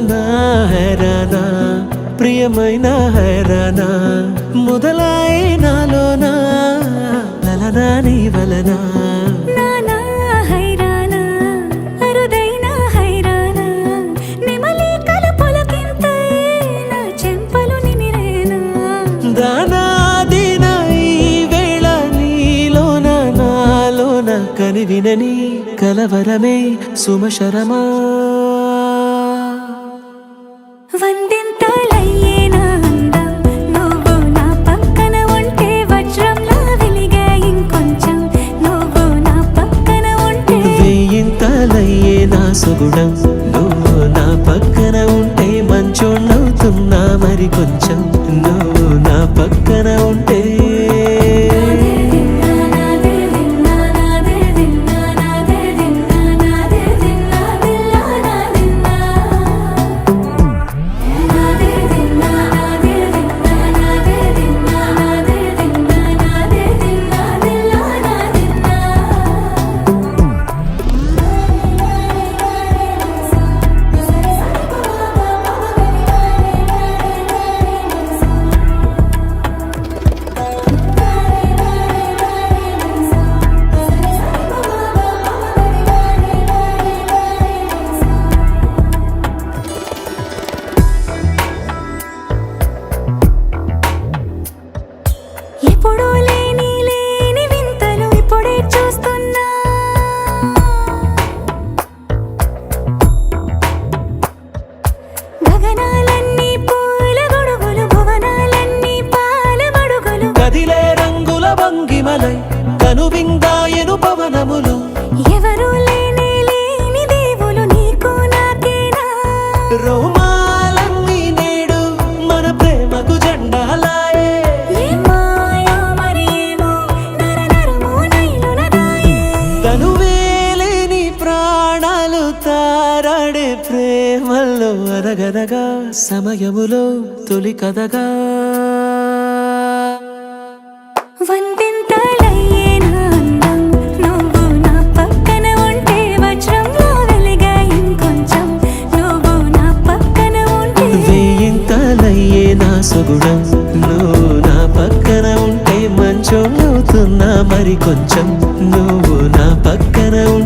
నా హైరానా ప్రియమైన హైరానా మొదలై నాలోనా లలనా నీ వలనా కనివినని కలవరమే సుమశరమా వందింతలయ్యేనా అందం నువ్వు నా పక్కన ఉంటే వజ్రంలా వెలిగే ఇంకొంచెం నువ్వు నా పక్కన ఉంటే వేయింతలయ్యేనా సుగుణం నువ్వు నా పక్కన ఉంటే మంచోళ్ళవుతున్నా మరి కొంచెం నువ్వు నా పక్కన ఉంటే ఎప్పుడూ లేని వింతలు ఇప్పుడే చూస్తున్నా గగనాలన్నీ పూల గొడుగులు భువనాలన్నీ పాల మడుగులు కదిలే రంగుల భంగిమలై కనువిందాయను పవనములు ఎవరు లేని దేవులు నీకు నాకేనా రోమాలన్నీ నేడు మన ప్రేమకు జెండాలాయే తనువేలేని ప్రాణాలు తారాడే ప్రేమల్లో అరగనగా సమయములో తొలి కథగా వందింతలయ్యేనా అందం నువ్వు నా పక్కన ఉంటే వజ్రంలా వెలిగే ఇంకొంచెం నువ్వు నా పక్కన ఉంటే వేయింతలయ్యేనా సుగుణం నువ్వు నా పక్కన ఉంటే మంచోళ్ళవుతున్నా మరి కొంచెం నువ్వు నా పక్కన ఉంటే